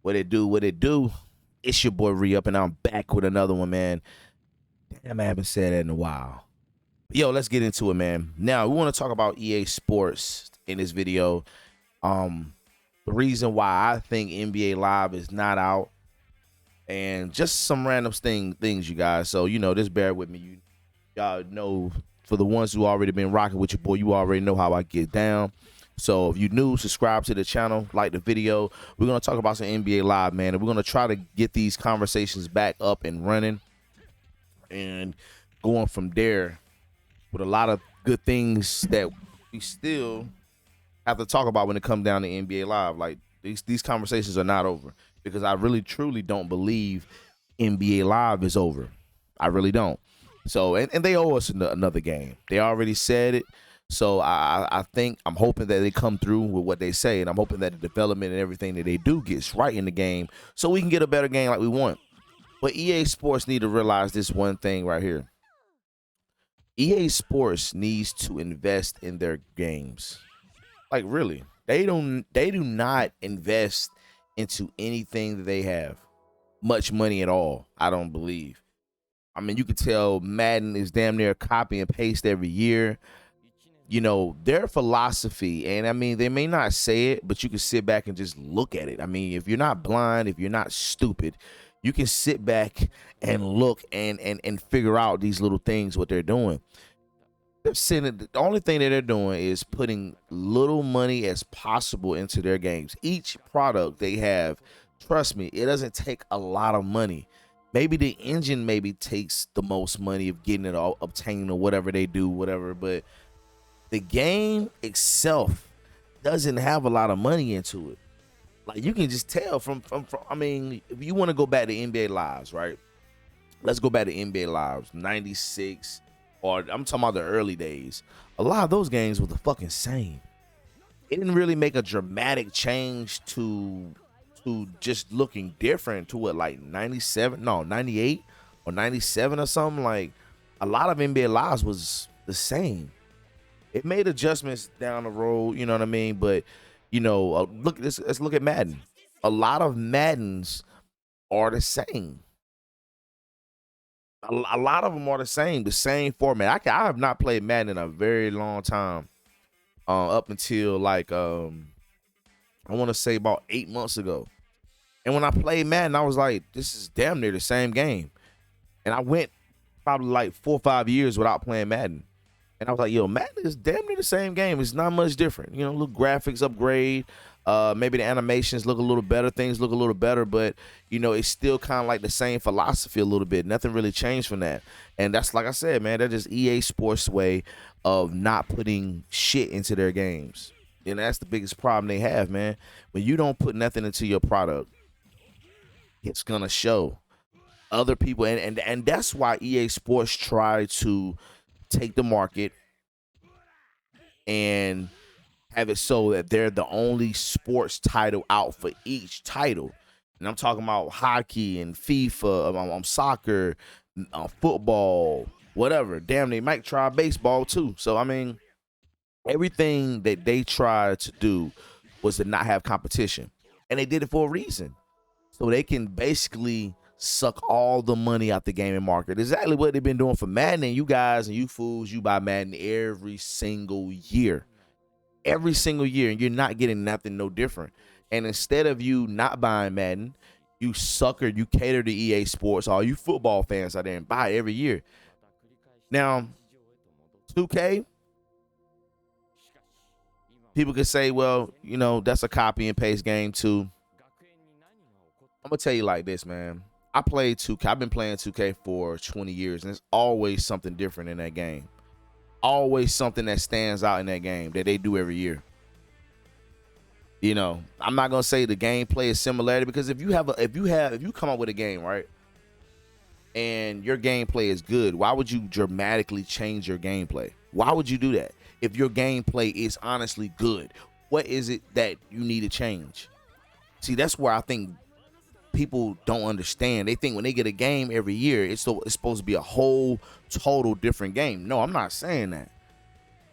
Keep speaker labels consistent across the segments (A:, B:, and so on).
A: What it do? What it do? It's your boy Re-Up, and I'm back with another one, man. Damn, I haven't said that in a while. Yo, let's get into it, man. Now, we want to talk about EA Sports in this video. The reason why I think NBA Live is not out, and just some random things, you guys. So, just bear with me. Y'all know, for the ones who already been rocking with your boy, you already know how I get down. So if you're new, subscribe to the channel, like the video. We're going to talk about some NBA Live, man. And we're going to try to get these conversations back up and running and going from there with a lot of good things that we still have to talk about when it comes down to NBA Live. Like, these conversations are not over, because I really, truly don't believe NBA Live is over. I really don't. So, and they owe us another game. They already said it. So I'm hoping that they come through with what they say, and I'm hoping that the development and everything that they do gets right in the game, so we can get a better game like we want. But EA Sports need to realize this one thing right here. EA Sports needs to invest in their games. Like, really, they do not invest into anything that they have much money at all. I don't believe. I mean, you could tell Madden is damn near copy and paste every year. Their philosophy, and I mean, they may not say it, but you can sit back and just look at it. I mean, if you're not blind, if you're not stupid, you can sit back and look and figure out these little things, what they're doing. The only thing that they're doing is putting little money as possible into their games. Each product they have, trust me, it doesn't take a lot of money. Maybe the engine takes the most money of getting it all obtained or whatever they do, whatever, but the game itself doesn't have a lot of money into it. Like, you can just tell from I mean, if you want to go back to NBA Lives, right? Let's go back to NBA Lives, 96, or I'm talking about the early days. A lot of those games were the fucking same. It didn't really make a dramatic change to just looking different to what, like 97, no, 98 or 97 or something. Like, a lot of NBA Lives was the same. It made adjustments down the road, you know what I mean? But, let's look at Madden. A lot of Maddens are the same. A lot of them are the same format. I have not played Madden in a very long time, up until like I want to say about 8 months ago. And when I played Madden, I was like, this is damn near the same game. And I went probably like 4 or 5 years without playing Madden. And I was like, yo, Madden is damn near the same game. It's not much different. Little graphics upgrade. Maybe the animations look a little better. Things look a little better. But, it's still kind of like the same philosophy a little bit. Nothing really changed from that. And that's, like I said, man, that's just EA Sports' way of not putting shit into their games. And that's the biggest problem they have, man. When you don't put nothing into your product, it's going to show. Other people, and that's why EA Sports try to take the market and have it so that they're the only sports title out for each title. And I'm talking about hockey and FIFA, soccer, football, whatever. Damn, they might try baseball too. So, I mean, everything that they tried to do was to not have competition. And they did it for a reason. So they can basically suck all the money out the gaming market. Exactly what they've been doing for Madden. And you guys and you fools, you buy Madden every single year. Every single year. And you're not getting nothing no different. And instead of you not buying Madden, you cater to EA Sports, all you football fans out there, and buy it every year. Now, 2K, people could say, well, that's a copy and paste game too. I'm going to tell you like this, man. I played 2K. I've been playing 2K for 20 years, and there's always something different in that game. Always something that stands out in that game that they do every year. I'm not gonna say the gameplay is similarity, because if you come up with a game, right, and your gameplay is good, why would you dramatically change your gameplay? Why would you do that? If your gameplay is honestly good, what is it that you need to change? See, that's where I think people don't understand. They think when they get a game every year, it's supposed to be a whole total different game. No, I'm not saying that.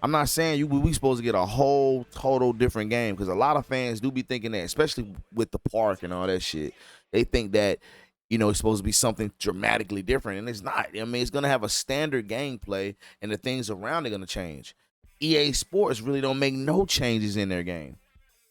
A: I'm not saying we supposed to get a whole total different game, because a lot of fans do be thinking that, especially with the park and all that shit. They think that, it's supposed to be something dramatically different, and it's not. I mean, it's gonna have a standard gameplay, and the things around it gonna change. EA Sports really don't make no changes in their game.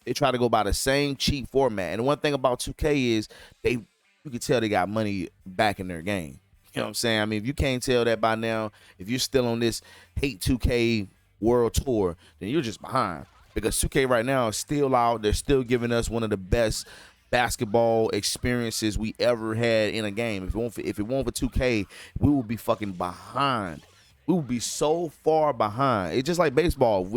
A: They try to go by the same cheap format. And one thing about 2K is you can tell they got money back in their game. You know what I'm saying? I mean, if you can't tell that by now, if you're still on this hate 2K world tour, then you're just behind. Because 2K right now is still out. They're still giving us one of the best basketball experiences we ever had in a game. If it weren't for 2K, we would be fucking behind. We would be so far behind. It's just like baseball.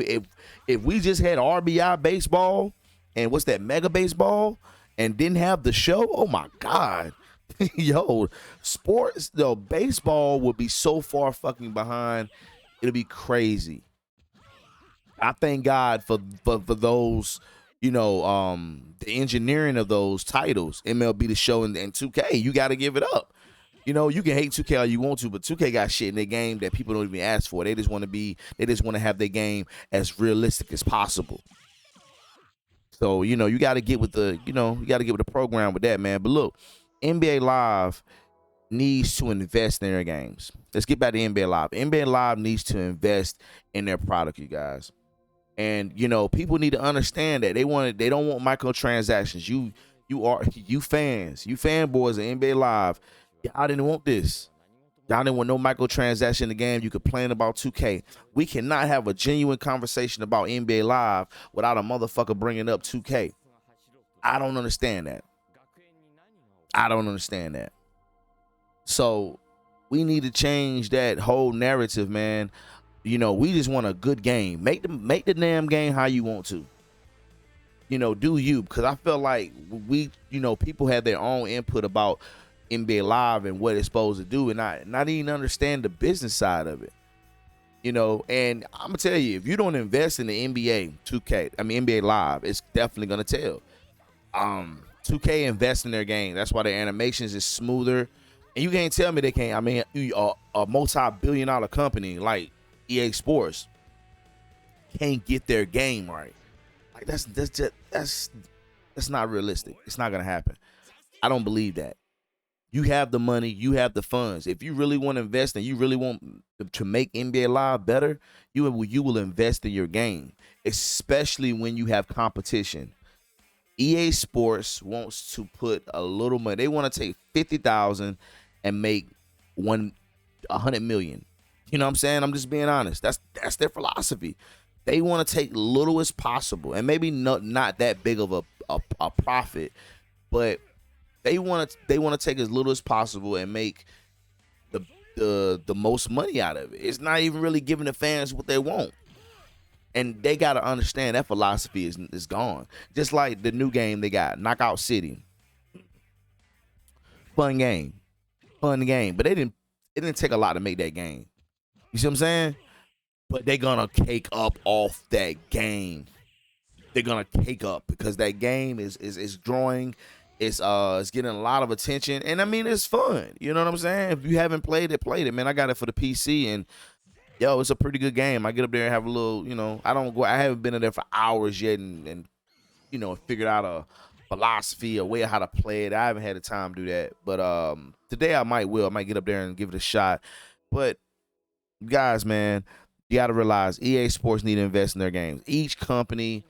A: If we just had RBI baseball and what's that, Mega Baseball, and didn't have the show, oh my God. Yo, baseball would be so far fucking behind. It'll be crazy. I thank God for those, the engineering of those titles, MLB The Show and 2K. You got to give it up. You can hate 2K all you want to, but 2K got shit in their game that people don't even ask for. They just want to have their game as realistic as possible. So, you got to get with the program with that, man. But look, NBA Live needs to invest in their games. Let's get back to NBA Live. NBA Live needs to invest in their product, you guys. And, people need to understand that they don't want microtransactions. You fans, you fanboys of NBA Live, y'all didn't want this. Y'all didn't want no microtransaction in the game. You complain about 2K. We cannot have a genuine conversation about NBA Live without a motherfucker bringing up 2K. I don't understand that. So we need to change that whole narrative, man. We just want a good game. Make the damn game how you want to. Do you? Because I feel like people have their own input about NBA Live and what it's supposed to do, and not even understand the business side of it. And I'm gonna tell you, if you don't invest in the NBA Live, it's definitely gonna tell. 2K invest in their game. That's why their animations is smoother. And you can't tell me they can't. I mean, a multi-billion-dollar company like EA Sports can't get their game right. Like that's not realistic. It's not gonna happen. I don't believe that. You have the money, you have the funds. If you really want to invest and you really want to make NBA Live better, you will invest in your game, especially when you have competition. EA Sports wants to put a little money. They want to take 50,000 and make 100 million. You know what I'm saying? I'm just being honest. That's their philosophy. They want to take little as possible, and maybe not that big of a profit, but they want to take as little as possible and make the most money out of it. It's not even really giving the fans what they want. And they got to understand that philosophy is gone. Just like the new game they got, Knockout City. Fun game. But it didn't take a lot to make that game. You see what I'm saying? But they're going to cake up off that game. They're going to cake up because that game is growing. It's getting a lot of attention. And I mean, it's fun. You know what I'm saying? If you haven't played it, man. I got it for the PC, and yo, it's a pretty good game. I get up there and have a little, I haven't been in there for hours yet and figured out a philosophy, a way of how to play it. I haven't had the time to do that. But today I might get up there and give it a shot. But guys, man, you got to realize EA Sports need to invest in their games. Each company,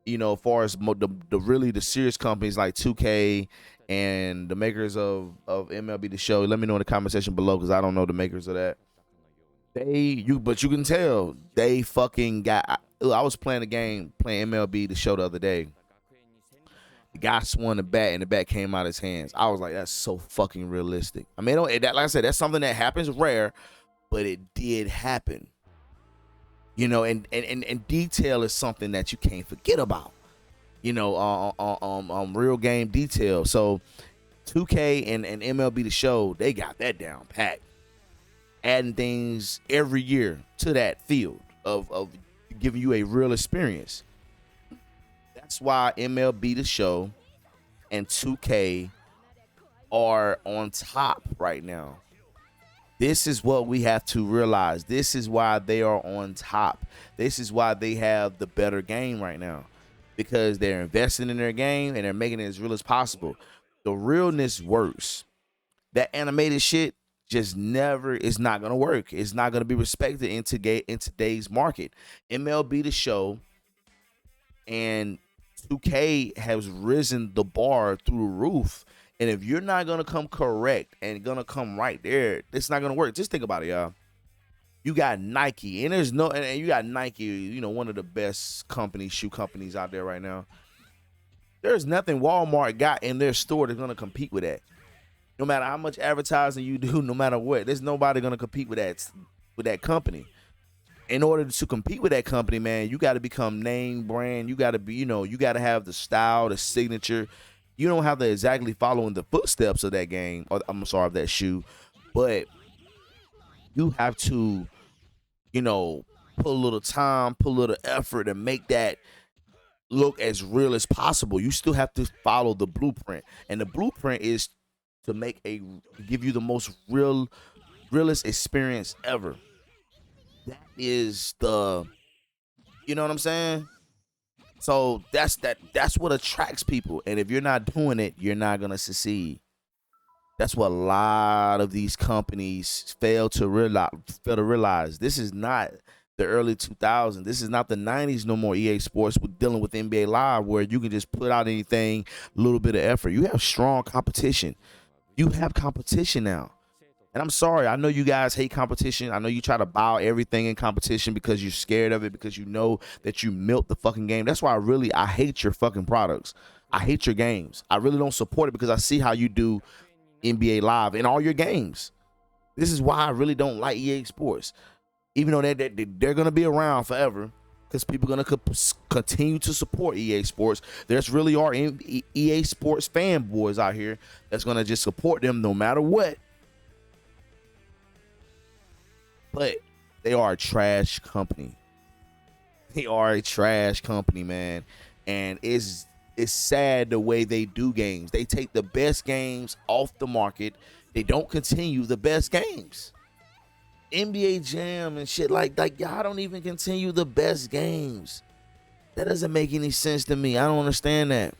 A: as far as the serious companies like 2K and the makers of MLB The Show, let me know in the comment section below because I don't know the makers of that. But you can tell they fucking got. I was playing MLB The Show the other day. The guy swung the bat and the bat came out of his hands. I was like, that's so fucking realistic. I mean, like I said, that's something that happens rare, but it did happen. And detail is something that you can't forget about. Real game detail. So 2K and MLB The Show, they got that down pat. Adding things every year to that field of giving you a real experience. That's why MLB The Show and 2K are on top right now. This is what we have to realize. This is why they are on top. This is why they have the better game right now, because they're investing in their game and they're making it as real as possible. The realness works. That animated shit just never is not gonna work. It's not gonna be respected in today's market. MLB The Show and 2K has risen the bar through the roof. And if you're not gonna come correct and gonna come right there, it's not gonna work. Just think about it, y'all. You got Nike, and and you got Nike, you know, one of the best shoe companies out there right now. There's nothing Walmart got in their store that's gonna compete with that. No matter how much advertising you do, no matter what, there's nobody gonna compete with that company. In order to compete with that company, man, you got to become name brand. You got to be, you got to have the style, the signature. You don't have to exactly follow in the footsteps of that game, or I'm sorry, of that shoe, but you have to, put a little time, put a little effort, and make that look as real as possible. You still have to follow the blueprint, and the blueprint is to give you the most realest experience ever. That is you know what I'm saying? So that's what attracts people. And if you're not doing it, you're not gonna succeed. That's what a lot of these companies fail to realize. This is not the early 2000s. This is not the 90s no more. EA Sports with dealing with NBA Live, where you can just put out anything, a little bit of effort. You have strong competition. You have competition now. And I'm sorry, I know you guys hate competition. I know you try to bow everything in competition because you're scared of it, because you know that you milk the fucking game. That's why I hate your fucking products. I hate your games. I really don't support it because I see how you do NBA Live in all your games. This is why I really don't like EA Sports. Even though they're going to be around forever, because people are going to continue to support EA Sports. There's really are EA Sports fanboys out here that's going to just support them no matter what. But they are a trash company. They are a trash company, man. And it's sad the way they do games. They take the best games off the market. They don't continue the best games. NBA Jam and shit like y'all don't even continue the best games. That doesn't make any sense to me. I don't understand that.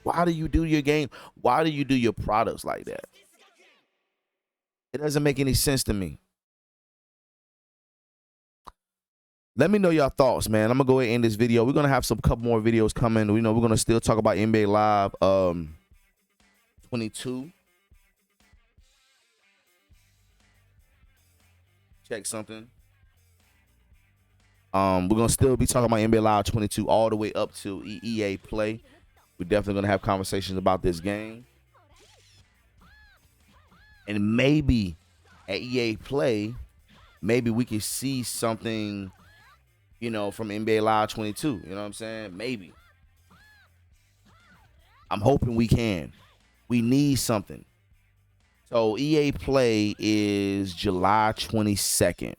A: Why do you do your game? Why do you do your products like that? It doesn't make any sense to me. Let me know your thoughts, man. I'm gonna go ahead and end this video. We're gonna have couple more videos coming. We're gonna still talk about NBA Live 22. Check something. We're gonna still be talking about NBA Live 22 all the way up to EA Play. We're definitely gonna have conversations about this game. And maybe at EA Play, maybe we can see something, from NBA Live 22. You know what I'm saying? Maybe. I'm hoping we can. We need something. So EA Play is July 22nd.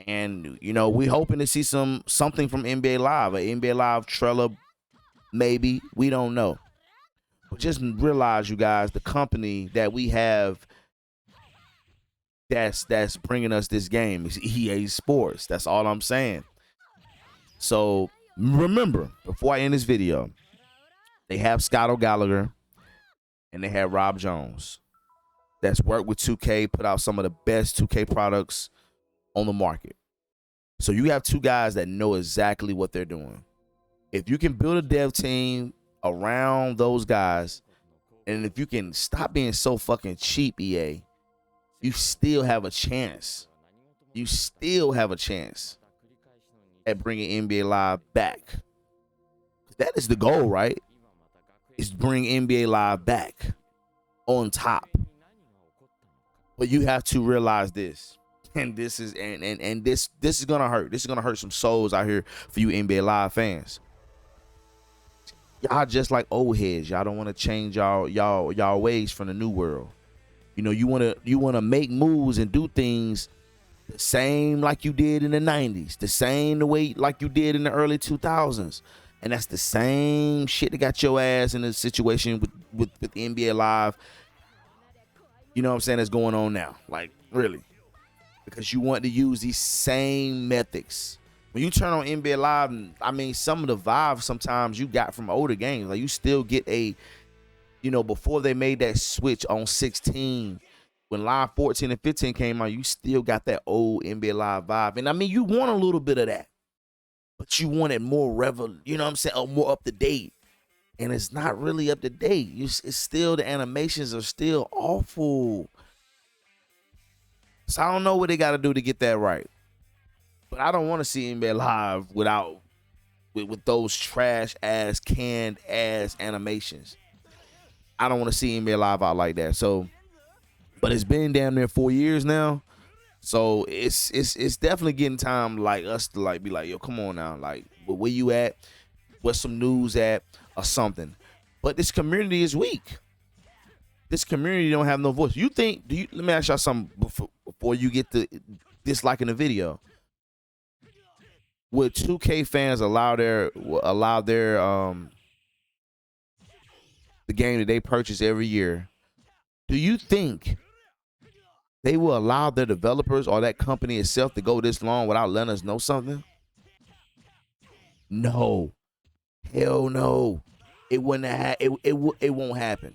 A: And, we're hoping to see something from NBA Live. An NBA Live trailer, maybe. We don't know. But just realize, you guys, the company that we have that's bringing us this game is EA Sports. That's all I'm saying. So remember, before I end this video, they have Scott O'Gallagher and they have Rob Jones that's worked with 2K, put out some of the best 2K products on the market. So you have two guys that know exactly what they're doing. If you can build a dev team around those guys, and if you can stop being so fucking cheap, EA, you still have a chance. You still have a chance at bringing NBA Live back. That is the goal, right? Is bring NBA Live back on top. But you have to realize this. And this is this is gonna hurt. This is gonna hurt some souls out here for you NBA Live fans. Y'all just like old heads. Y'all don't want to change y'all ways from the new world. You want to make moves and do things the same like you did in the 90s, the same the way like you did in the early 2000s. And that's the same shit that got your ass in the situation with NBA Live. You know what I'm saying? That's going on now. Like, really, because you want to use these same methods. When you turn on NBA Live, I mean, some of the vibes sometimes you got from older games. Like, you still get a, before they made that switch on 16, when Live 14 and 15 came out, you still got that old NBA Live vibe. And I mean, you want a little bit of that, but you want it more you know what I'm saying, or more up to date. And it's not really up to date. It's still, the animations are still awful. So I don't know what they got to do to get that right. But I don't want to see NBA Live with those trash ass, canned ass animations. I don't want to see NBA Live out like that. So, but it's been damn near 4 years now. So it's definitely getting time, like, us to like be like, yo, come on now, like, where you at? Where's some news at or something? But this community is weak. This community don't have no voice. Let me ask y'all something before you get to disliking the video. Would 2K fans allow their the game that they purchase every year? Do you think they will allow their developers or that company itself to go this long without letting us know something? No. Hell no. It wouldn't it won't happen.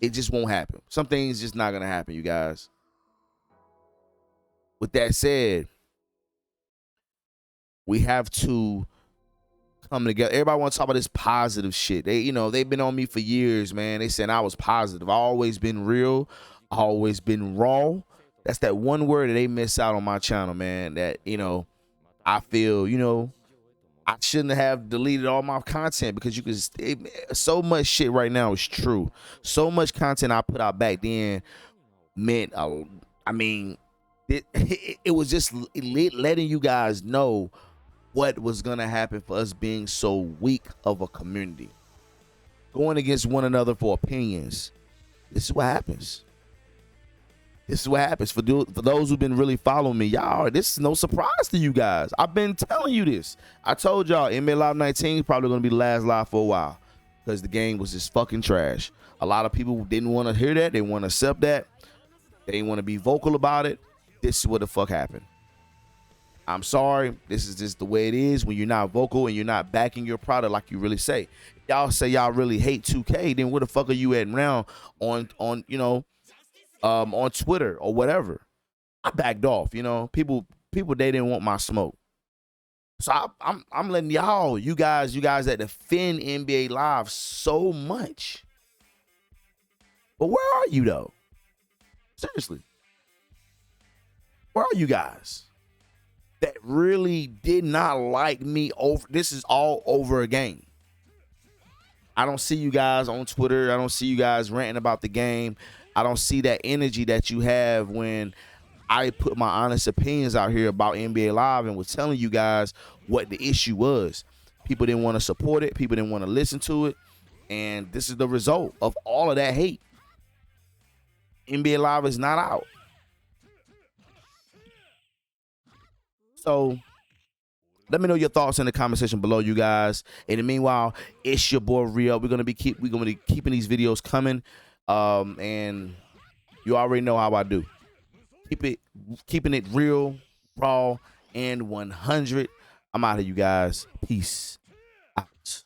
A: It just won't happen. Some things just not gonna happen, you guys. With that said, we have to come together. Everybody want to talk about this positive shit. They've been on me for years, man. They said I was positive. I always been real. I always been raw. That's that one word that they miss out on my channel, man. That, I feel, I shouldn't have deleted all my content, because so much shit right now is true. So much content I put out back then meant, it was just letting you guys know what was gonna happen for us being so weak of a community, going against one another for opinions. This is what happens. This is what happens for those who've been really following me. Y'all, this is no surprise to you guys. I've been telling you this. I told y'all NBA Live 19 is probably gonna be the last live for a while, because the game was just fucking trash. A lot of people didn't want to hear that. They want to accept that. They didn't want to be vocal about it. This is what the fuck happened. I'm sorry. This is just the way it is when you're not vocal and you're not backing your product like you really say. Y'all say y'all really hate 2K, then where the fuck are you at now on Twitter or whatever? I backed off. People they didn't want my smoke. So I'm letting you guys that defend NBA Live so much. But where are you though? Seriously. Where are you guys that really did not like me over? This is all over a game. I don't see you guys on Twitter. I don't see you guys ranting about the game. I don't see that energy that you have when I put my honest opinions out here about NBA Live and was telling you guys what the issue was. People didn't want to support it. People didn't want to listen to it. And this is the result of all of that hate. NBA Live is not out. So let me know your thoughts in the comment section below, you guys. In the meanwhile, it's your boy Rio. We're gonna be keeping these videos coming. And you already know how I do. Keeping it real, raw, and 100. I'm out of you guys. Peace out.